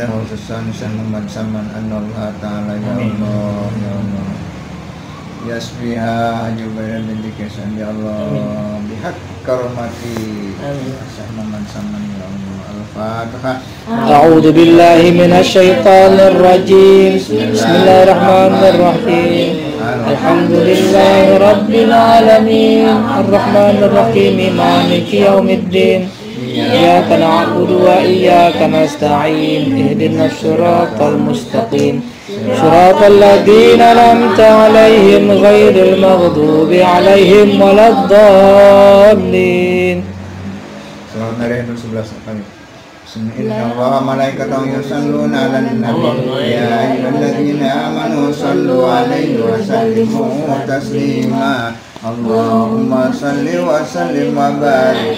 khususan sanuman saman Allah Ta'ala ya Allah ya Allah yasbiha ajubayan bindikesan ya Allah bihak karomati sanuman saman ya Allah al-fatihah. A'udzu billahi minasy syaithanir rajim. Bismillahirrahmanirrahim. Alhamdulillahi rabbil alamin arrahmanir rahim maliki yaumiddin. Iyyaka na'budu wa iyyaka nasta'in ihdinas siratal mustaqim siratal ladzina an'amta 'alaihim ghairil maghdubi 'alaihim waladdallin. Salam Nabi 11 kali. Innallaha malaikatahu yusalluna 'alan nabi ya ayyuhalladzina amanu sallu 'alaihi wa sallimu taslima. Allahumma salli wa sallim wa barik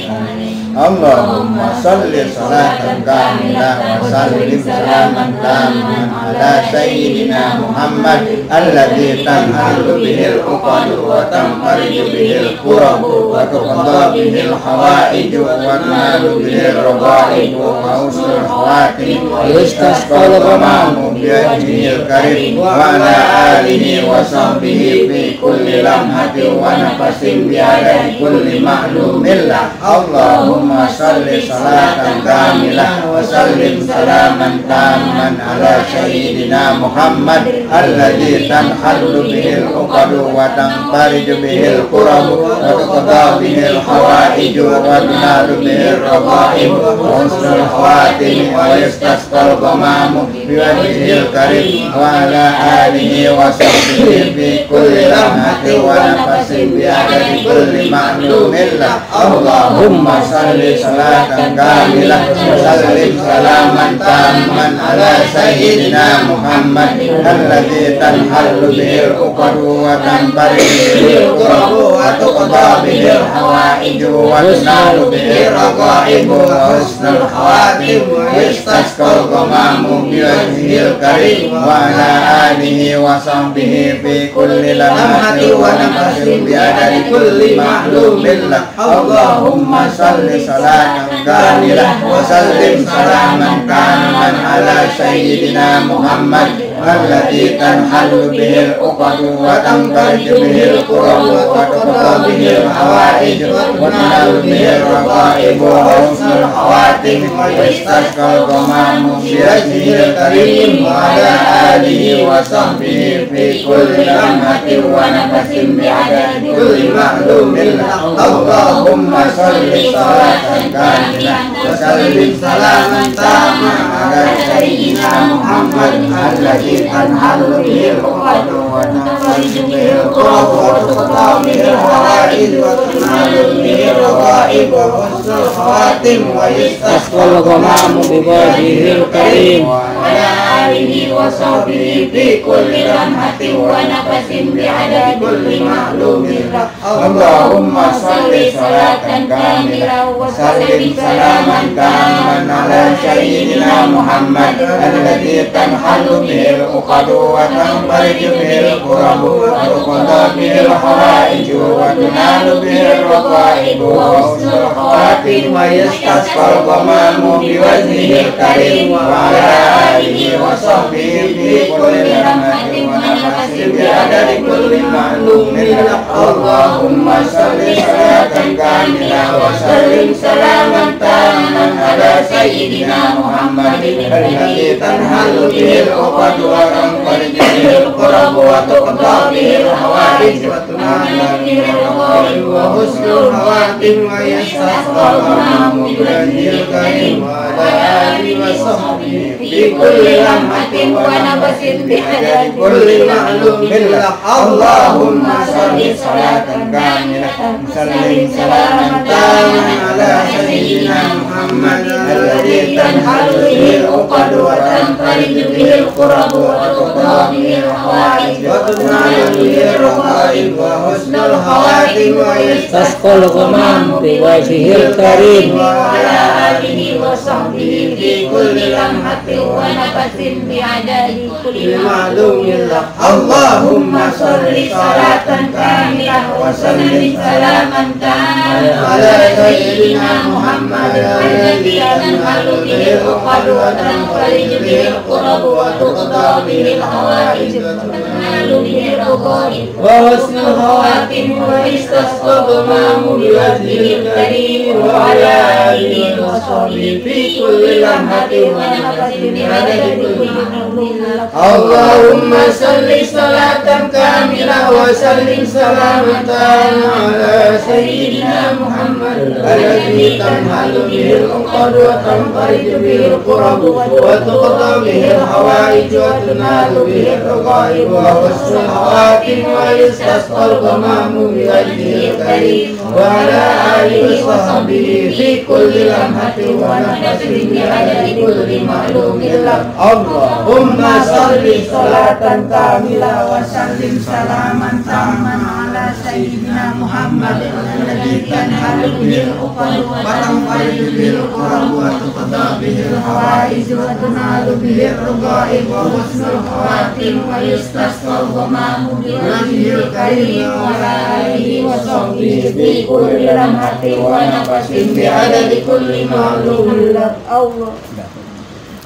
Allahumma salli salatan kamilah wa sallim salaman tamman ala sayyidina Muhammad alladzi tanhalu bihil uqadu wa tanfariju bihil qurabu wa tuqadda bihil hawaiju wa tunalu bihil ragaibu wa usul khawatim wa yustasqal ghamamu biyadihil karim wa ala alihi wa sahbihi fi kulli lamhatin wa nafasin biadadi kulli ma'lumillah. Allahumma salli salatan kamilah wa sallim salaman tamman ala sayyidina Muhammad alladzi tanhallu bihil uqadu wa tanfariju bihil qurabu wa tuqadda bihil hawaiju wa tunalu bihil raghaib wa husnul khawatim wa yastasqal ghamamu biwajhil karim wa ala alihi wa sahbihi fi kulli lamhatin wa nafasin biadadi kulli ma'lumillah. Allahumma salli salatan kamilah wa sallim salaman tamman ala sayyidina Muhammad alladzi tanhallu bihil uqadu wa tanfariju bihil qurabu wa tuqadda bihil hawaiju wa tunalu bihil ragaibu wa husnul khawatim wa yastasqal ghamamu biwajhil karim wa ala alihi wa sahbihi fi kulli lamhatin wa nafasin biadadi kulli ma'lumillah. Allahumma salli salatan kamilah wa sallim salaman tamman ala sayyidina Muhammad alladzi tanhallu bihil uqadu wa tanfariju bihil qurabu wa tuqadda bihil hawaij wa tunalu bihil ragaibu wa husnul khawatim wa yastasqal ghamamu biwajhil karim wa ala alihi wa sahbihi fi kulli lamhatin wa nafasin bi'adadi kulli ma'lumillah. Allahumma salli salatan kamilah wa sallim salaman tamman ala sayyidina Muhammad alladzi tanhallu bihil uqadu wa tanfariju bihil qurabu wa tuqadda bihil hawaij wa tunalu bihil raghaib wa husnul khawatim wa yastasqal ghamamu biwajhil karim wa ala alihi wa sahbihi fi kulli lamhatin wa nafasin bi'adadi kulli ma'lumillah. Allahumma salli salatan kamilah wa sallim salaman tamman ala sayyidina Muhammad alladzi tanhallu bihil uqadu wa tanfariju bihil qurabu wa tuqadda bihil hawaij wa tunalu bihil raghaib wa husnul khawatim wa yastasqal ghamamu biwajhil karim wa ala alihi wa sahbihi fi kulli lamhatin wa nafasin bi'adadi kulli ma'lumillah. Allahumma salli salatan kamilah wa sallim salaman tamman ala sayyidina Muhammad alladzi tanhallu bihil uqadu wa tanfariju bihil qurabu wa tuqadda bihil hawaij wa tunalu bihil raghaib wa husnul khawatim wa yastasqal ghamamu biwajhil karim wa ala alihi wa sahbihi fi kulli lamhatin wa nafasin bi'adadi kulli ma'lumillah. Allahumma salli salatan kamilah wa sallim salaman tamman ala sayyidina Muhammad alladzi tanhallu bihil uqadu wa tanfariju bihil qurabu wa tuqadda bihil hawaij wa tunalu bihil raghaib wa husnul khawatim wa yastasqal ghamamu biwajhil karim wa ala alihi wa وصحبه في كل لمحة ونفس بعدد كل معلوم لك اللهم صل صلاة كاملة وسلم سلاما تاما على سيدنا محمد الذي تنحل به العقد وتنفرج به الكرب وتقضى به الحوائج وتنال به الرغائب وحسن الخواتم ويستسقى الغمام بوجهه الكريم وعلى آله وصحبه في كل لمحة ونفس بعدد كل معلوم لك اللهم صل صلاة كاملة وسلم سلاما تاما على سيدنا محمد الذي تنحل به العقد وتنفرج به الكرب وتقضى به الحوائج وتنال به الرغائب وحسن الخواتم ويستسقى الغمام بوجهه الكريم وعلى آله وصحبه في كل لمحة ونفس بعدد كل معلوم لك اللهم صل صلاة كاملة وسلم سلاما تاما على سيدنا محمد الذي تنحل به العقد وتنفرج به الكرب وتقضى به الحوائج وتنال به الرغائب وحسن الخواتم ويستسقى الغمام بوجهه الكريم وعلى آله وصحبه في كل لمحة ونفس بعدد كل معلوم لك الله.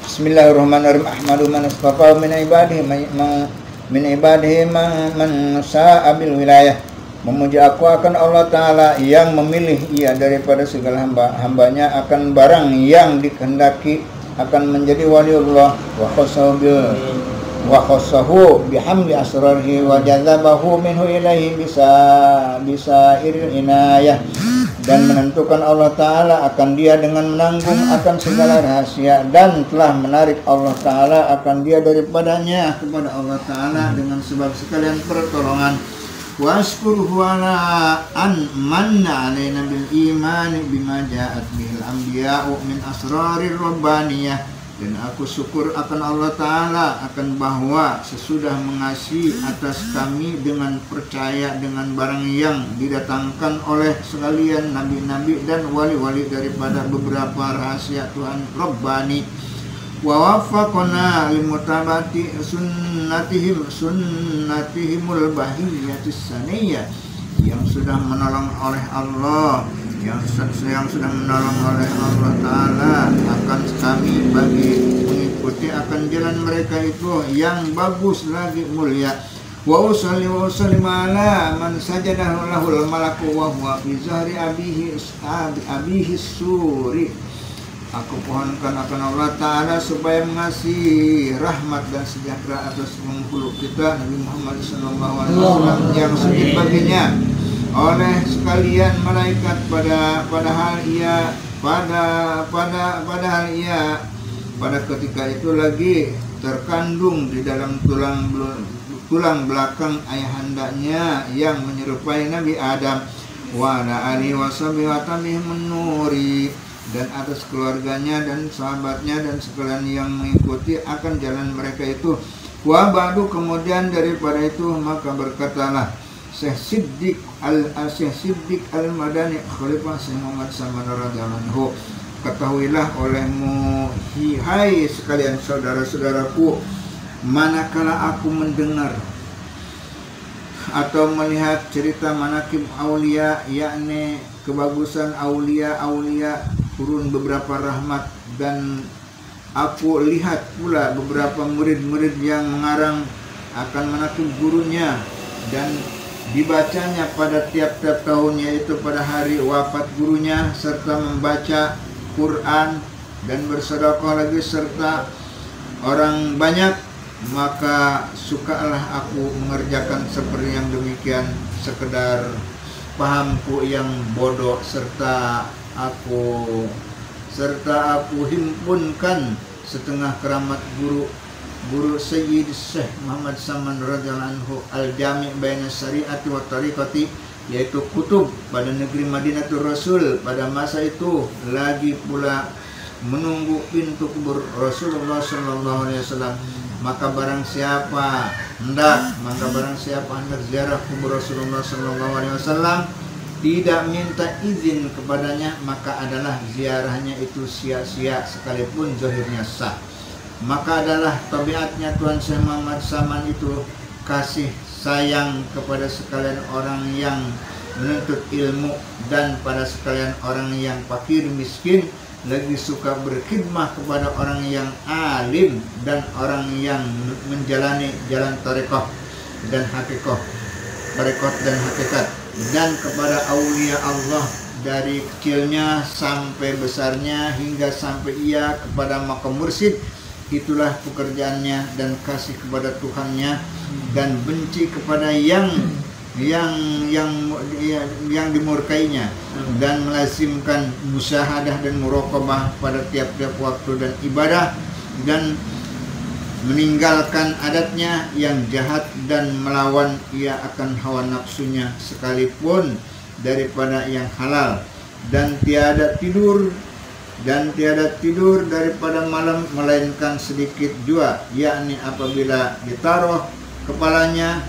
Bismillahirrahmanirrahim. Ahmadu man istafa min ibadihi man sa'a bil wilayah. Memuji aku akan Allah Ta'ala yang memilih ia daripada segala hambanya akan barang yang dikehendaki akan menjadi waliullah wa khassahu bihamdi asrarihi wa jazabahu minhu ilaihi bisa iril inayah, dan menentukan Allah Ta'ala akan dia dengan menanggung akan segala rahasia, dan telah menarik Allah Ta'ala akan dia daripadanya kepada Allah Ta'ala dengan sebab sekalian pertolongan. Waskuruhu ala an manna alaina bil imani bima ja'at bihil anbiya'u min asrarir rabbaniyah. Dan aku syukur akan Allah Ta'ala akan bahwa sesudah mengasihi atas kami dengan percaya dengan barang yang didatangkan oleh sekalian nabi-nabi dan wali-wali daripada beberapa rahasia Tuhan Rabbani. Wa waffaqna limutabati sunnatihimul bahiyyatis saniyah, yang sudah menolong oleh Allah, yang sudah menolong oleh Allah Ta'ala akan kami bagi mengikuti akan jalan mereka itu yang bagus lagi mulia. Wa usalli wa usallim ala man sajadahu lahul malaku wa huwa fi zahri abihi suri. Aku pohonkan akan Allah Ta'ala supaya mengasihi rahmat dan sejahtera atas penghulu kita Nabi Muhammad SAW yang sujud baginya oleh sekalian malaikat padahal pada ketika itu lagi terkandung di dalam tulang belakang ayahandanya yang menyerupai Nabi Adam wa ala alihi washabihi wa tabi'in nuri, dan atas keluarganya dan sahabatnya dan sekalian yang mengikuti akan jalan mereka itu. Wa ba'du, kemudian daripada itu maka berkatalah Syekh Siddiq Al-Madani Khalifah Syekh Muhammad Saman radhiyallahu anhu, ketahuilah olehmu hai sekalian saudara-saudaraku, manakala aku mendengar atau melihat cerita manakib aulia, yakni kebagusan aulia turun beberapa rahmat, dan aku lihat pula beberapa murid-murid yang mengarang akan manakib gurunya dan dibacanya pada tiap-tiap tahunnya itu pada hari wafat gurunya, serta membaca Quran dan bersedekah lagi serta orang banyak, maka sukalah aku mengerjakan seperti yang demikian sekedar pahamku yang bodoh, serta aku himpunkan setengah keramat guru Sayyid Syekh Muhammad Saman radhiyallahu anhu al-jami' baina syari'ati wa tariqati, yaitu kutub pada negeri Madinatul Rasul pada masa itu, lagi pula menunggu pintu kubur Rasulullah sallallahu alaihi wasallam. Maka barang siapa hendak ziarah kubur Rasulullah sallallahu alaihi wasallam, tidak minta izin kepadanya, maka adalah ziarahnya itu sia-sia sekalipun zahirnya sah. Maka adalah tabiatnya Tuan Syekh Muhammad Saman itu kasih sayang kepada sekalian orang yang menuntut ilmu dan pada sekalian orang yang fakir miskin, lagi suka berkhidmah kepada orang yang alim dan orang yang menjalani jalan tarekat dan hakikat, tarekat dan hakikat, dan kepada aulia Allah dari kecilnya sampai besarnya hingga sampai ia kepada makam mursyid. Itulah pekerjaannya dan kasih kepada Tuhannya dan benci kepada yang dimurkainya dan melazimkan musyahadah dan muraqabah pada tiap-tiap waktu dan ibadah dan meninggalkan adatnya yang jahat dan melawan ia akan hawa nafsunya sekalipun daripada yang halal dan tiada tidur daripada malam melainkan sedikit jua, yakni apabila ditaruh kepalanya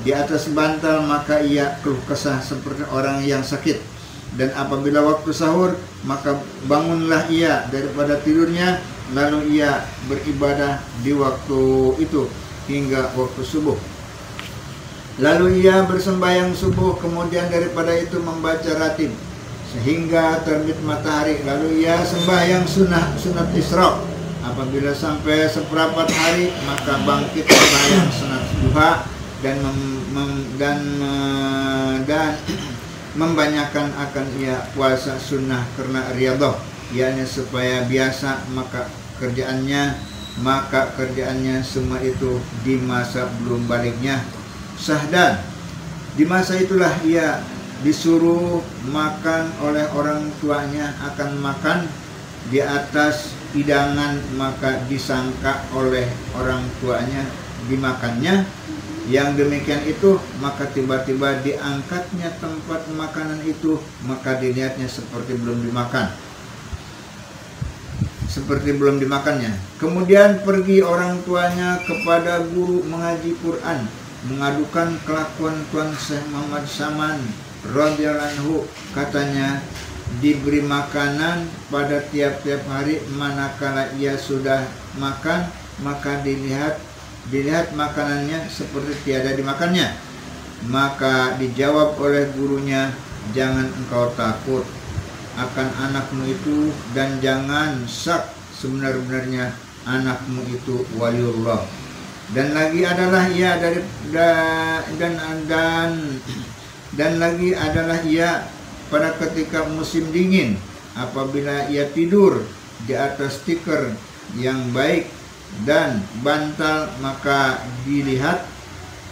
di atas bantal maka ia keluh kesah seperti orang yang sakit, dan apabila waktu sahur maka bangunlah ia daripada tidurnya lalu ia beribadah di waktu itu hingga waktu subuh, lalu ia bersembahyang subuh, kemudian daripada itu membaca ratib sehingga terbit matahari, lalu ia sembahyang sunat isyraq. Apabila sampai seperempat hari maka bangkit sembahyang sunat duha dan membanyakan akan ia puasa sunnah karena riyadhah, yakni supaya biasa maka kerjaannya semua itu di masa belum baliknya syahdan. Di masa itulah ia disuruh makan oleh orang tuanya, akan makan di atas hidangan maka disangka oleh orang tuanya dimakannya. Yang demikian itu maka tiba-tiba diangkatnya tempat makanan itu, maka dilihatnya seperti belum dimakannya. Kemudian pergi orang tuanya kepada guru mengaji Quran, mengadukan kelakuan Tuan Syekh Muhammad Saman radhiyallahu anhu. Katanya diberi makanan pada tiap-tiap hari, manakala ia sudah makan maka dilihat makanannya seperti tiada dimakannya. Maka dijawab oleh gurunya, jangan engkau takut akan anakmu itu dan jangan syak, sebenar-benarnya anakmu itu waliullah. Dan lagi adalah ia pada ketika musim dingin, apabila ia tidur di atas tikar yang baik dan bantal, maka dilihat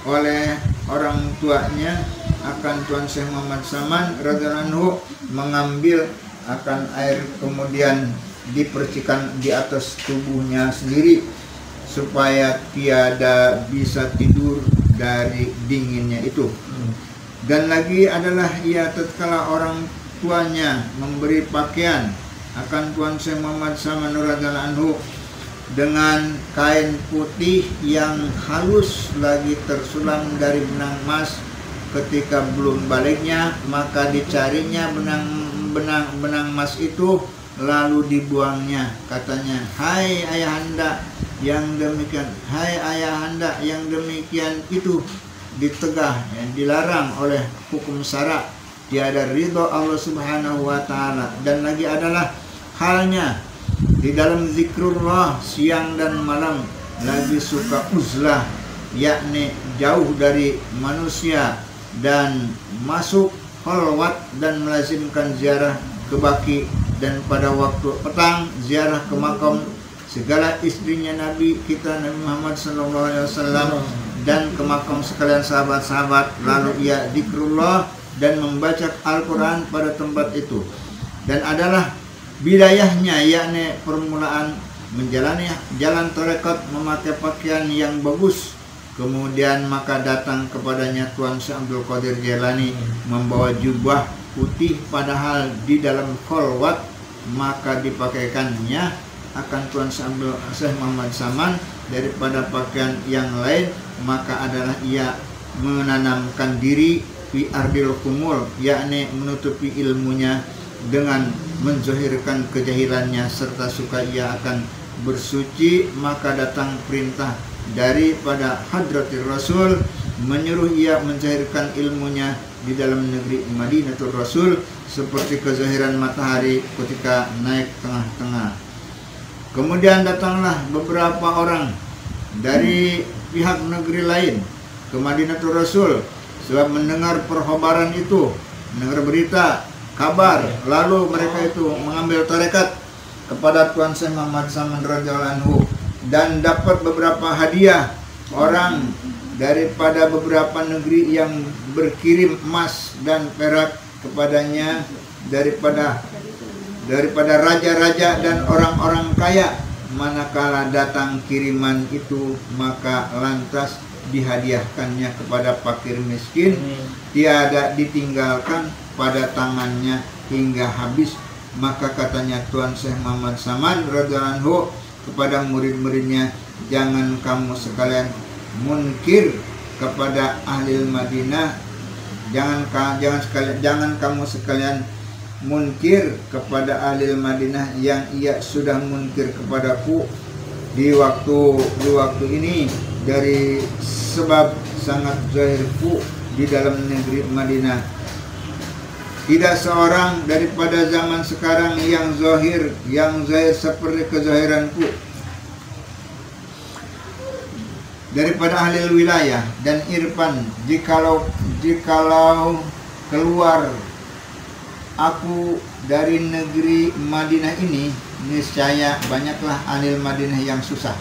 oleh orang tuanya akan Tuan Syekh Muhammad Saman radhiyallahu anhu mengambil akan air kemudian dipercikan di atas tubuhnya sendiri supaya tiada bisa tidur dari dinginnya itu. Dan lagi adalah ia tatkala orang tuanya memberi pakaian akan Tuan Syekh Muhammad Saman radhiyallahu anhu dengan kain putih yang halus lagi tersulam dari benang emas, ketika belum baliknya maka dicarinya benang emas itu lalu dibuangnya. Katanya, hai ayahanda yang demikian itu ditegah, dilarang oleh hukum syara, tiada ridho Allah Subhanahu wa taala. Dan lagi adalah halnya di dalam zikrullah siang dan malam lagi suka uzlah, yakni jauh dari manusia dan masuk khalwat dan melazimkan ziarah ke baki, dan pada waktu petang ziarah ke makam segala istrinya Nabi kita Nabi Muhammad SAW dan ke makam sekalian sahabat-sahabat, lalu ia zikrullah dan membaca Al-Quran pada tempat itu. Dan adalah bidayahnya, yakni permulaan menjalani jalan tarekat memakai pakaian yang bagus. Kemudian maka datang kepadanya Tuan Syekh Abdul Qadir Jailani membawa jubah putih, padahal di dalam khalwat maka dipakaikannya akan Tuan Syekh Muhammad Saman daripada pakaian yang lain. Maka adalah ia menanamkan diri fi ardil kumul, yakni menutupi ilmunya dengan menzohirkan kejahilannya serta suka ia akan bersuci, maka datang perintah daripada hadratir Rasul menyuruh ia menzahirkan ilmunya di dalam negeri Madinatul Rasul seperti kezahiran matahari ketika naik tengah-tengah. Kemudian datanglah beberapa orang dari pihak negeri lain ke Madinatul Rasul sebab mendengar perkhabaran itu, mendengar berita, kabar, lalu mereka itu mengambil tarekat kepada Tuan Syekh Muhammad Saman radhiyallahu anhu dan dapat beberapa hadiah orang daripada beberapa negeri yang berkirim emas dan perak kepadanya daripada raja-raja dan orang-orang kaya. Manakala datang kiriman itu, maka lantas dihadiahkannya kepada fakir miskin, tiada ditinggalkan pada tangannya hingga habis. Maka katanya Tuan Syekh Muhammad Saman radhiyallahu anhu kepada murid-muridnya, jangan kamu sekalian munkir kepada ahli Madinah, jangan kamu sekalian munkir kepada ahli Madinah yang ia sudah munkir kepadaku di waktu ini, dari sebab sangat zahirku di dalam negeri Madinah. Tidak seorang daripada zaman sekarang yang zahir seperti kezahiranku daripada ahli wilayah dan irfan. Jikalau keluar aku dari negeri Madinah ini, niscaya banyaklah ahli Madinah yang susah.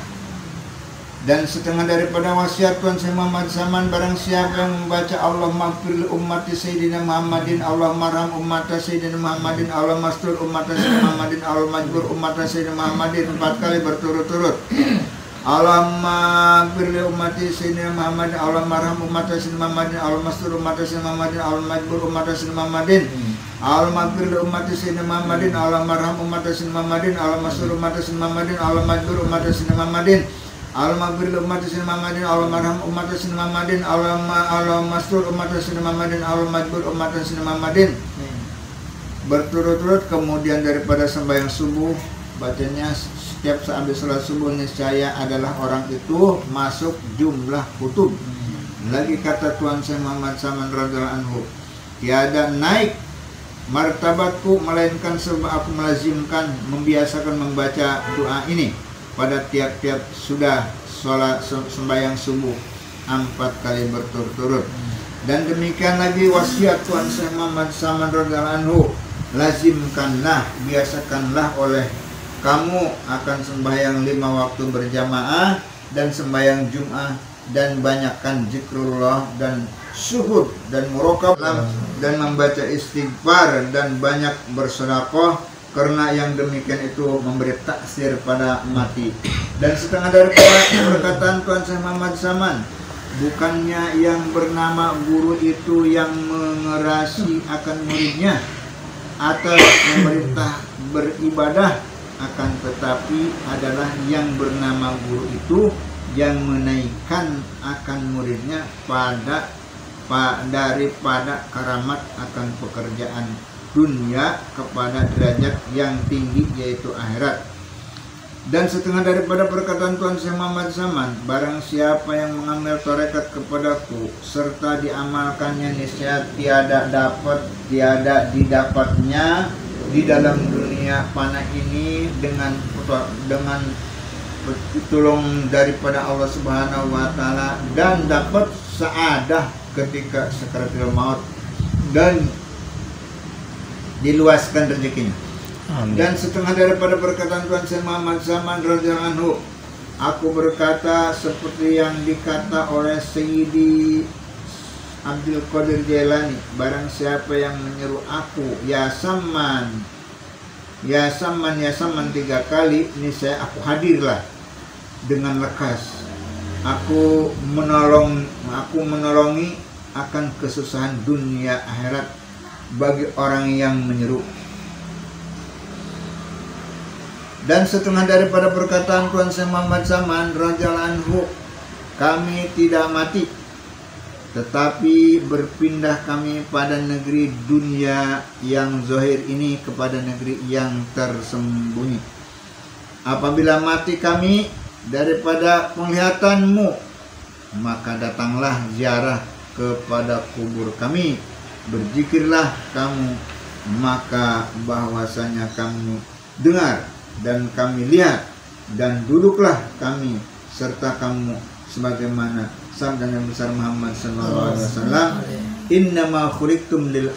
Dan setengah daripada wasiat Tuan Syekh Muhammad Saman, barang siapa yang membaca Allahumma firli ummati Sayyidina Muhammadin, Allahumma marham ummata Sayyidina Muhammadin, Allahumma mastur ummata Sayyidina Muhammadin, Allahumma majbur ummata Sayyidina Muhammadin 4 kali berturut-turut. Allahumma firli ummati Sayyidina Muhammadin, Allahumma marham ummata Sayyidina Muhammadin, Allahumma mastur ummata Sayyidina Muhammadin, Allahumma majbur ummata Sayyidina Muhammadin, Allahumma firli ummati Sayyidina Muhammadin, Allahumma marham ummata Sayyidina Muhammadin, Allahumma mastur ummata Sayyidina Muhammadin, Allahumma majbur ummata Sayyidina Muhammadin, Allahumma firli ummati Sayyidina Muhammadin, Allahumma marham ummata Sayyidina Muhammadin, Allahumma mastur ummata Sayyidina Muhammadin, Allahumma majbur ummata Sayyidina Muhammadin. Berturut-turut. Kemudian daripada sembahyang subuh, bacanya setiap sehabis salat subuh, niscaya adalah orang itu masuk jumlah kutub. Lagi kata Tuan Syekh Muhammad Saman radhiyallahu anhu, tiada naik martabatku melainkan sebab aku melazimkan, membiasakan membaca doa ini pada tiap-tiap sudah sholat sembahyang subuh 4 kali berturut-turut. Dan demikian lagi wasiat Tuan Syekh Muhammad Saman radhiyallahu anhu, lazimkanlah, biasakanlah oleh kamu akan sembahyang 5 waktu berjamaah dan sembahyang Jum'ah, dan banyakkan zikrullah dan syuhud dan muraqabah dan membaca istighfar dan banyak bersedekah, karena yang demikian itu memberi taksir pada mati. Dan setengah daripada perkataan Tuan Syekh Muhammad Saman, bukannya yang bernama guru itu yang mengerasi akan muridnya atau memerintah beribadah, akan tetapi adalah yang bernama guru itu yang menaikkan akan muridnya daripada karamat akan pekerjaan dunia kepada derajat yang tinggi, yaitu akhirat. Dan setengah daripada perkataan Tuan Syekh Muhammad Saman, barang siapa yang mengambil tarekat kepadaku serta diamalkannya, niscaya tiada didapatnya di dalam dunia panah ini dengan tolong daripada Allah Subhanahu wa taala, dan dapat saadah ketika sakaratul maut dan diluaskan rezekinya. Dan setengah daripada perkataan Tuan Syekh Muhammad Saman radhiyallahu anhu, aku berkata seperti yang dikata oleh Sayyidi Abdul Qadir Jailani, barang siapa yang menyeru aku ya Saman, ya Saman, ya Saman 3 kali, niscaya aku hadirlah dengan lekas. Aku menolongi akan kesusahan dunia akhirat bagi orang yang menyeru. Dan setengah daripada perkataan Tuan Syekh Muhammad Saman radhiyallahu anhu, kami tidak mati tetapi berpindah kami pada negeri dunia yang zahir ini kepada negeri yang tersembunyi. Apabila mati kami daripada penglihatanmu, maka datanglah ziarah kepada kubur kami, berzikirlah kamu, maka bahwasanya kamu dengar dan kami lihat, dan duduklah kami serta kamu, sebagaimana sabda Nabi besar Muhammad sallallahu alaihi wasallam, innama khuliqtum lil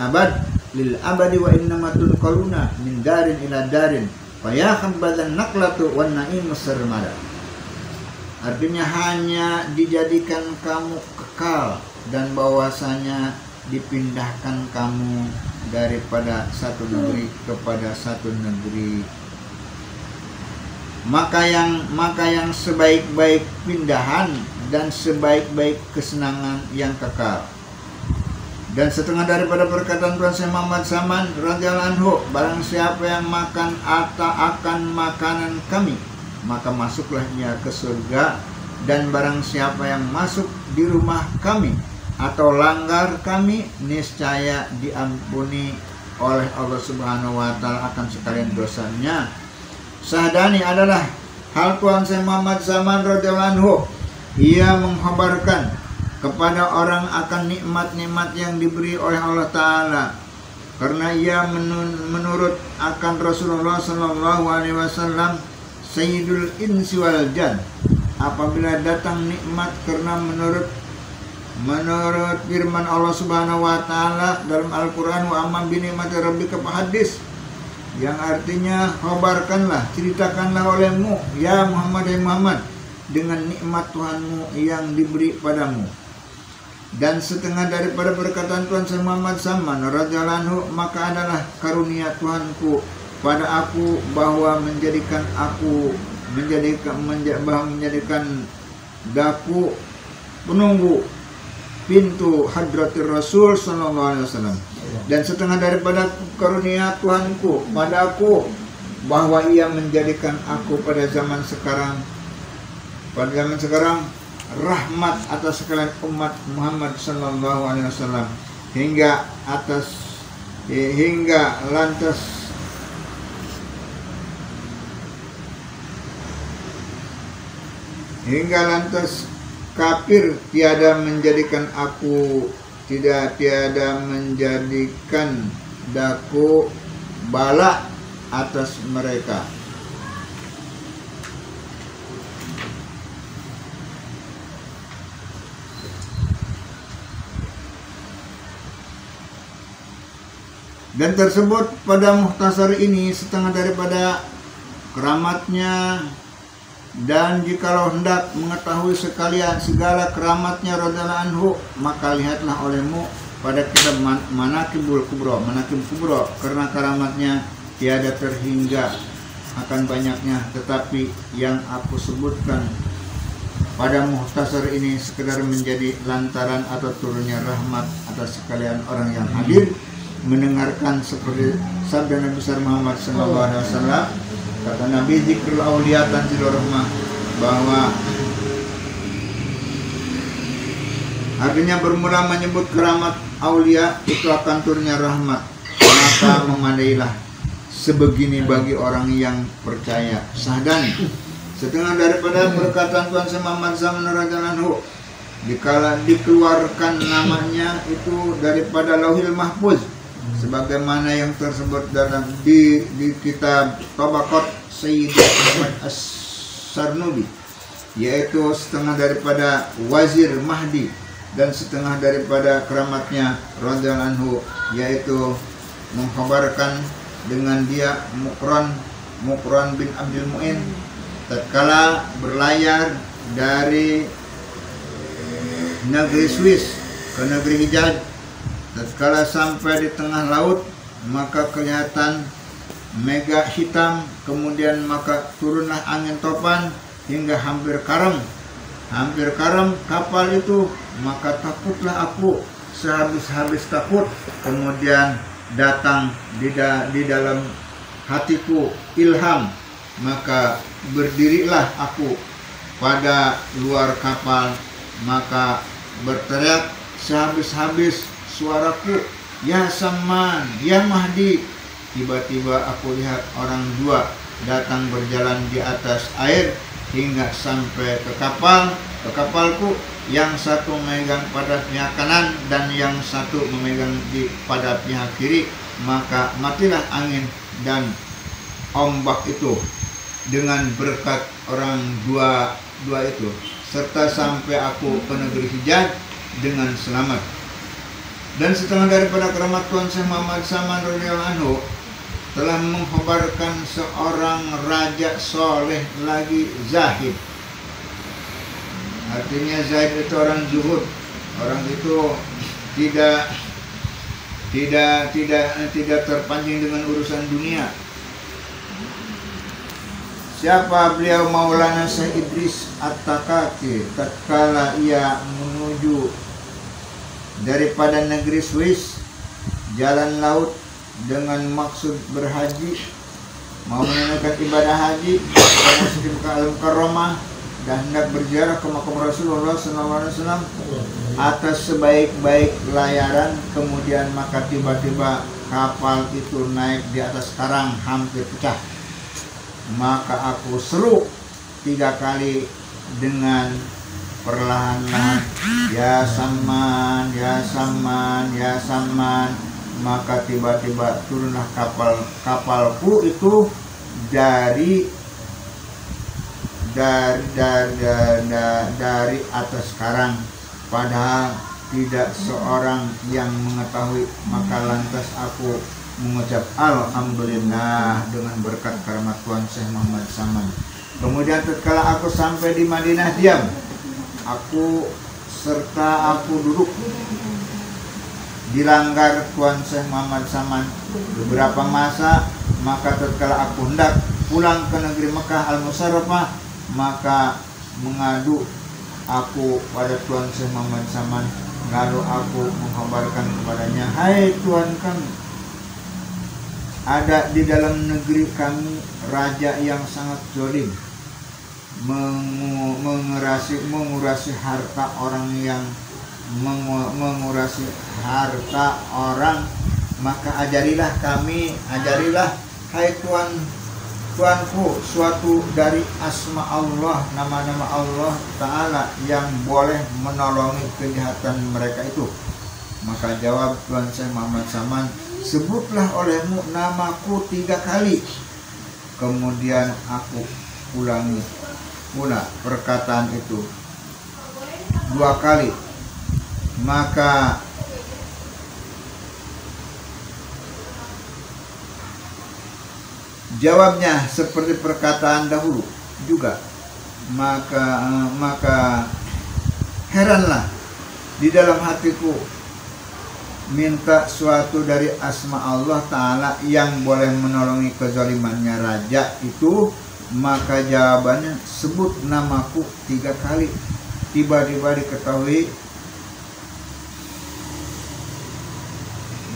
abadi wa innama tunqaluna min darin ila darin fa habbadan naqlatu wan na'imus sarmada. Artinya hanya dijadikan kamu kekal dan bahwasanya dipindahkan kamu daripada satu negeri kepada satu negeri. Maka yang sebaik-baik pindahan dan sebaik-baik kesenangan yang kekal. Dan setengah daripada perkataan Tuhan Syekh Muhammad Saman radhiyallahu anhu, barang siapa yang makan atau akan makanan kami, maka masuklah ia ke surga. Dan barang siapa yang masuk di rumah kami atau langgar kami, niscaya diampuni oleh Allah Subhanahu wa taala akan sekalian dosanya. Sahdani adalah hal Tuhan Syekh Muhammad Saman radhiyallahu anhu. Ia mengkhabarkan kepada orang akan nikmat-nikmat yang diberi oleh Allah taala, karena ia menurut akan Rasulullah sallallahu alaihi wasallam sayyidul insi wal jan. Apabila datang nikmat karena menurut firman Allah Subhanahu wa taala dalam Al-Qur'an, wa amma bi ni'mati rabbika fahadits, yang artinya khabarkanlah, ceritakanlah olehmu ya Muhammad dengan nikmat Tuhanmu yang diberi padamu. Dan setengah daripada perkataan Tuhan Syekh Muhammad Saman radhiyallahu anhu, maka adalah karunia Tuhanku pada aku bahwa menjadikan daku penunggu pintu hadratir Rasul sallallahu alaihi wasallam. Dan setengah daripada karunia Tuhanku pada aku bahwa ia menjadikan aku pada zaman sekarang rahmat atas sekalian umat Muhammad sallallahu alaihi wasallam, hingga lantas kafir tiada menjadikan daku bala atas mereka. Dan tersebut pada muhtasar ini setengah daripada keramatnya. Dan jikalau hendak mengetahui sekalian segala keramatnya radhiyallahu anhu, maka lihatlah olehmu pada kitab Manaqib Kubra, karena keramatnya tiada terhingga akan banyaknya, tetapi yang aku sebutkan pada muhtasar ini sekedar menjadi lantaran atau turunnya rahmat atas sekalian orang yang hadir mendengarkan seperti sabda Nabi besar Muhammad sallallahu alaihi wasallam. Kata Nabi, zikrul auliya tanzilur rahmah, bahwa artinya bermula menyebut keramat aulia itu akan turunnya rahmat. Maka memadailah sebegini bagi orang yang percaya. Sahdani setengah daripada perkataan Tuhan Syekh Muhammad Saman radhiyallahu anhu, dikala dikeluarkan namanya itu daripada Lauhil Mahfuz, sebagaimana yang tersebut dalam di kitab Tabaqat Sayyid Ahmad As-Sarnubi, yaitu setengah daripada Wazir Mahdi dan setengah daripada keramatnya radhiyallahu anhu, yaitu mengkhabarkan dengan dia Muqran bin Abdul Mu'in tatkala berlayar dari negeri Swiss ke negeri Hijaz. Tatkala sampai di tengah laut, maka kelihatan mega hitam, kemudian maka turunlah angin topan hingga hampir karam kapal itu. Maka takutlah aku sehabis-habis takut, kemudian datang di dalam hatiku ilham, maka berdirilah aku pada luar kapal, maka berteriak sehabis-habis suaraku, ya Saman, ya Mahdi, tiba-tiba aku lihat orang dua datang berjalan di atas air hingga sampai ke kapalku. Yang satu memegang pada pihak kanan dan yang satu memegang pada pihak kiri. Maka matilah angin dan ombak itu dengan berkat orang dua itu, serta sampai aku ke negeri Hijaz dengan selamat. Dan setengah daripada keramat Tuan Syekh Muhammad Saman radhiyallahu anhu telah mengkhabarkan seorang raja soleh lagi zahid. Artinya zahid itu orang zuhud, orang itu tidak terpancing dengan urusan dunia. Siapa beliau? Maulana Syekh Idris At-Takaki. Tatkala ia menuju daripada negeri Swiss jalan laut dengan maksud berhaji, mau menunaikan ibadah haji ke Al-Mukarramah dan hendak berziarah ke makam Rasulullah SAW atas sebaik-baik layaran. Kemudian maka tiba-tiba kapal itu naik di atas karang hampir pecah. Maka aku seru 3 kali dengan perlahan-lahan, ya Saman, ya Saman, ya Saman. Maka tiba-tiba turunlah kapalku itu dari atas karang, padahal tidak seorang yang mengetahui. Maka lantas aku mengucap alhamdulillah dengan berkat keramat Tuan Syekh Muhammad Saman. Kemudian tatkala aku sampai di Madinah diam, aku duduk di langgar Tuan Syekh Muhammad Saman beberapa masa. Maka tatkala aku hendak pulang ke negeri Mekah Al-Musarrafah, maka mengadu aku pada Tuan Syekh Muhammad Saman. Lalu aku mengkabarkan kepadanya, hai Tuan kami, ada di dalam negeri kami raja yang sangat zalim, mengurasi harta orang, yang mengurasi harta orang. Maka ajarilah hai Tuanku, suatu dari asma Allah, nama-nama Allah Ta'ala yang boleh menolongi kejahatan mereka itu. Maka jawab Tuan Syekh Muhammad Saman, sebutlah olehmu namaku 3 kali. Kemudian aku ulangi pula perkataan itu 2 kali. Maka jawabnya seperti perkataan dahulu juga. Maka heranlah di dalam hatiku, minta suatu dari asma Allah Ta'ala yang boleh menolongi kezalimannya raja itu. Maka jawabannya, sebut namaku 3 kali. Tiba-tiba diketahui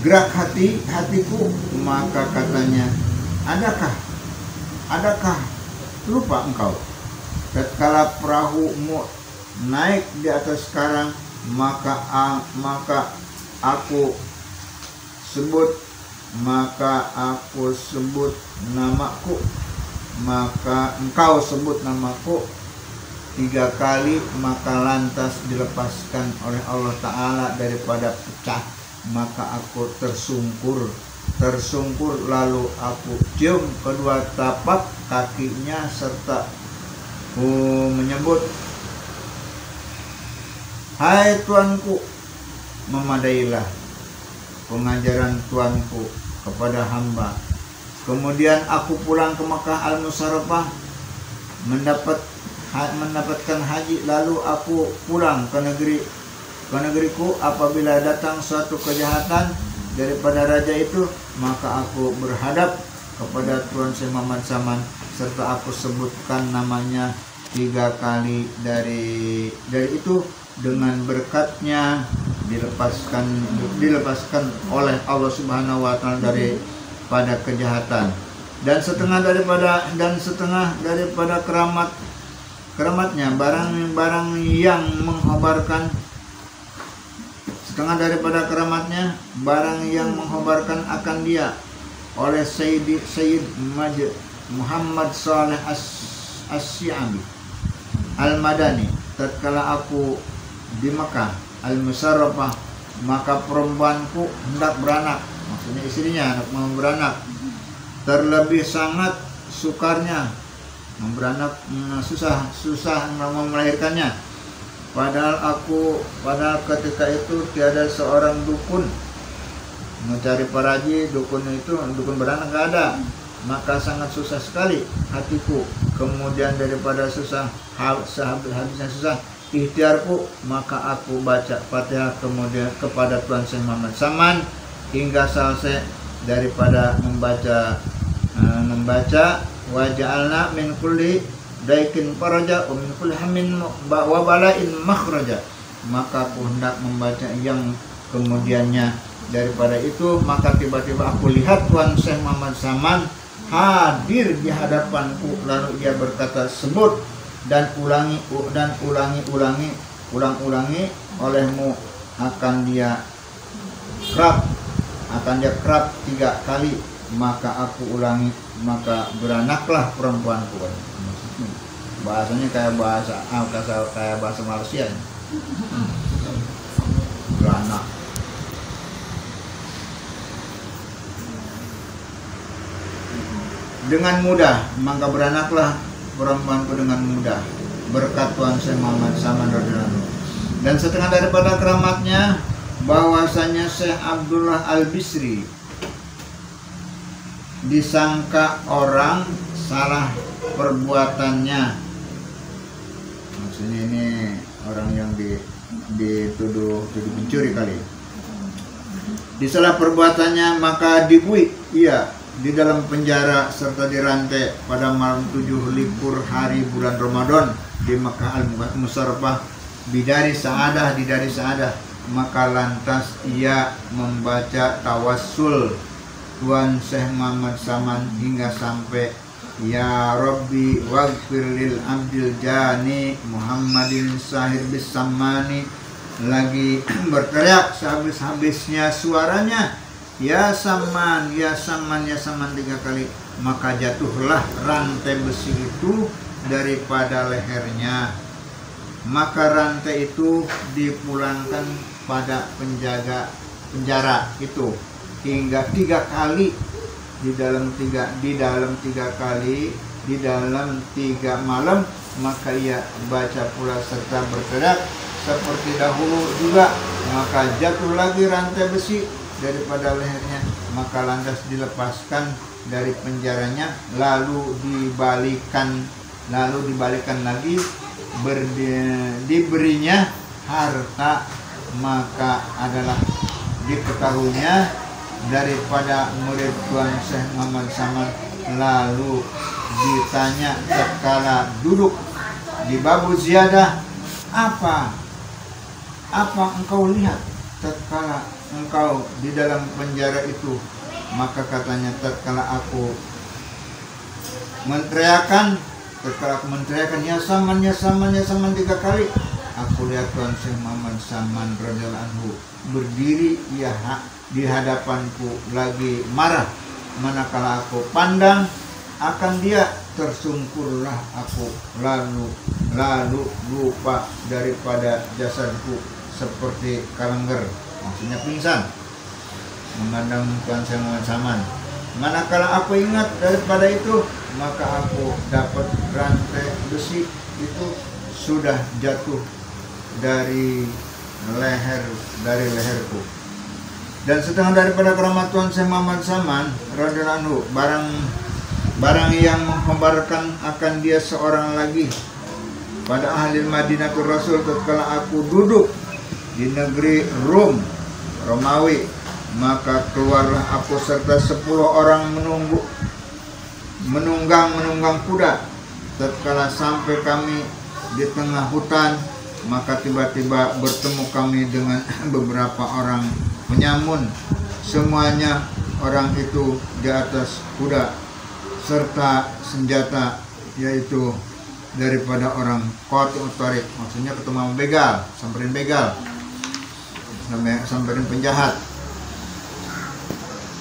gerak hatiku. Maka katanya, adakah lupa engkau tatkala perahumu naik di atas karang, maka aku sebut namaku, maka engkau sebut namaku 3 kali, maka lantas dilepaskan oleh Allah Ta'ala daripada pecah. Maka aku tersungkur, lalu aku cium kedua tapak kakinya serta menyebut, hai Tuanku, memadailah pengajaran Tuanku kepada hamba. Kemudian aku pulang ke Makkah Al-Musarrafah mendapatkan haji. Lalu aku pulang ke negeriku. Apabila datang suatu kejahatan daripada raja itu, maka aku berhadap kepada Tuan Syekh Muhammad Saman serta aku sebutkan namanya 3 kali. Dari itu dengan berkatnya dilepaskan oleh Allah Subhanahu wa Ta'ala daripada kejahatan. Dan setengah daripada keramatnya barang yang mengkhabarkan Setengah daripada keramatnya barang yang mengkhabarkan akan dia oleh Sayyid Muhammad Saleh As-Syi'abi Al-Madani, tatkala aku di Mekah Al-Musarrafah, maka perempuanku hendak beranak, maksudnya istrinya hendak mau beranak, terlebih sangat sukarnya beranak, susah mau melahirkannya. Padahal ketika itu tiada seorang dukun mencari paraji, dukun beranak gak ada, maka sangat susah sekali hatiku. Kemudian daripada susah, habisnya susah ikhtiarku, maka aku baca Fatihah kemudian kepada Tuhan Syekh Muhammad Saman hingga selesai daripada membaca waja'alna min kulli daikin faraja wa min kulli hammin wa bala'in makhraja, maka aku hendak membaca yang kemudiannya daripada itu, maka tiba-tiba aku lihat Tuan Syekh Muhammad Saman hadir di hadapanku, lalu ia berkata, sebut dan ulangi olehmu akan dia kerap 3 kali, maka aku ulangi, maka beranaklah perempuanku. Bahasanya kayak bahasa Malaysia ya. Beranak. Dengan mudah, maka beranaklah perempuanku dengan mudah, berkat Tuhan Syekh Muhammad Saman radhiyallahu anhu. Dan setengah daripada keramatnya bahwasanya Syekh Abdullah Al-Bisri disangka orang salah perbuatannya, maksudnya ini orang yang dituduh pencuri kali, disalah perbuatannya, maka dibuih ia di dalam penjara serta dirantai pada malam 7 libur hari bulan Ramadan di Mekah Al-Musarrafah bidari sa'adah, di dari sa'adah. Maka lantas ia membaca tawassul Tuan Syekh Muhammad Saman hingga sampai ya Rabbi waghfir lil abdil jani Muhammadin sahir bis samani, lagi berteriak sehabis-habisnya suaranya ya Saman, ya Saman, ya Saman 3 kali, maka jatuhlah rantai besi itu daripada lehernya. Maka rantai itu dipulangkan pada penjara itu hingga 3 kali, di dalam 3 malam, maka ia baca pula serta berteriak seperti dahulu juga, maka jatuh lagi rantai besi daripada lehernya, maka lantas dilepaskan dari penjaranya, lalu dibalikan lagi, diberinya harta, maka adalah diketahuinya daripada murid Tuan Syekh Muhammad Saman. Lalu ditanya tatkala duduk di babu ziyadah, apa engkau lihat tatkala engkau di dalam penjara itu? Maka katanya, tatkala aku menteriakan ya Saman, ya Saman, ya Saman 3 kali, aku lihat Tuan Syekh Muhammad Saman radhiyallahu anhu berdiri di hadapanku lagi marah. Manakala aku pandang akan dia, tersungkurlah aku, lalu lupa daripada jasadku seperti kalengger, maksudnya pingsan, memandang Tuan Syekh Muhammad Saman. Manakala aku ingat daripada itu, maka aku dapat rantai besi itu sudah jatuh dari leherku. Dan setengah daripada keramat Tuan Syekh Muhammad Saman radhiyallahu anhu, barang yang mengkhabarkan akan dia seorang lagi pada ahli Madinatul Rasul tatkala aku duduk di negeri Romawi, maka keluarlah aku serta 10 orang menunggang kuda. Tatkala sampai kami di tengah hutan, maka tiba-tiba bertemu kami dengan beberapa orang penyamun, semuanya orang itu di atas kuda serta senjata, yaitu daripada orang Qati'ut Thariq, maksudnya ketemu begal, samperin begal. sampai dengan penjahat.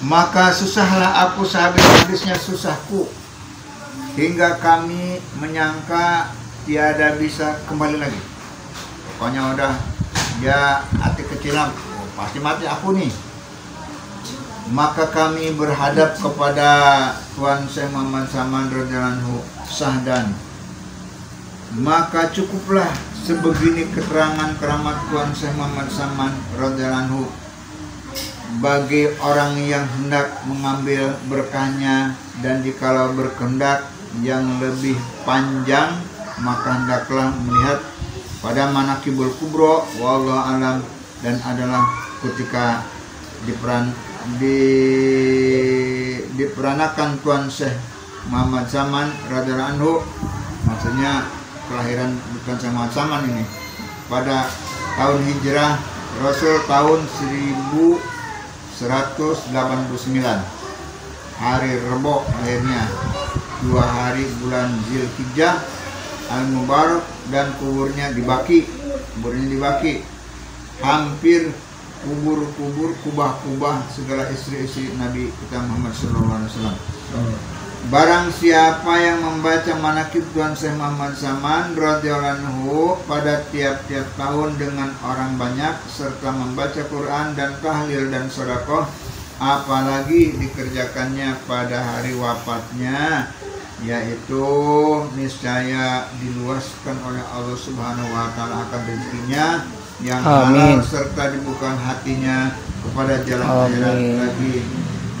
Maka susahlah aku sehabis-habisnya susahku, hingga kami menyangka tiada bisa kembali lagi. Pokoknya udah dia hati kecilan, pasti mati aku nih. Maka kami berhadap kepada Tuan Syekh Muhammad Saman radhiyallahu anhu sahdan. Maka cukuplah sebegini keterangan keramat Tuan Syekh Muhammad Saman radhiyallahu anhu bagi orang yang hendak mengambil berkahnya, dan jikalau berkehendak yang lebih panjang maka hendaklah melihat pada Manaqibul Kubro wallahu alam, dan adalah ketika diperanakan Tuan Syekh Muhammad Saman radhiyallahu anhu, maksudnya kelahiran Tuan Syekh Muhammad Saman ini pada tahun Hijrah Rasul tahun 1189, hari Rebo lahirnya, 2 hari bulan Zulhijjah Al-Mubarak, dan kuburnya di Baki. Hampir kubur-kubur, kubah-kubah segala istri-istri Nabi kita Muhammad SAW. Barang siapa yang membaca manaqib Tuan Syekh Muhammad Saman radhiyallahu anhu pada tiap-tiap tahun dengan orang banyak, serta membaca Quran dan tahlil dan sedekah, apalagi dikerjakannya pada hari wafatnya, yaitu niscaya diluaskan oleh Allah Subhanahu wa taala akan rezekinya yang halal, serta dibukakan hatinya kepada jalan akhirat, lagi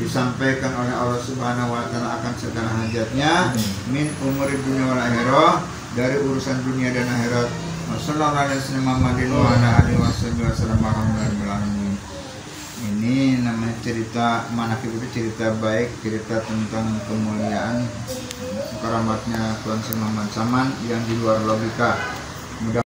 disampaikan oleh Allah Subhanahu wa taala akan segala hajatnya, min umuri dunia wal akhirah, dari urusan dunia dan akhirat. Wassallallahu alaihi wasallam. Ini namanya cerita manaqib, itu cerita baik, cerita tentang kemuliaan keramatnya Tuan Syekh Muhammad Saman yang di luar logika.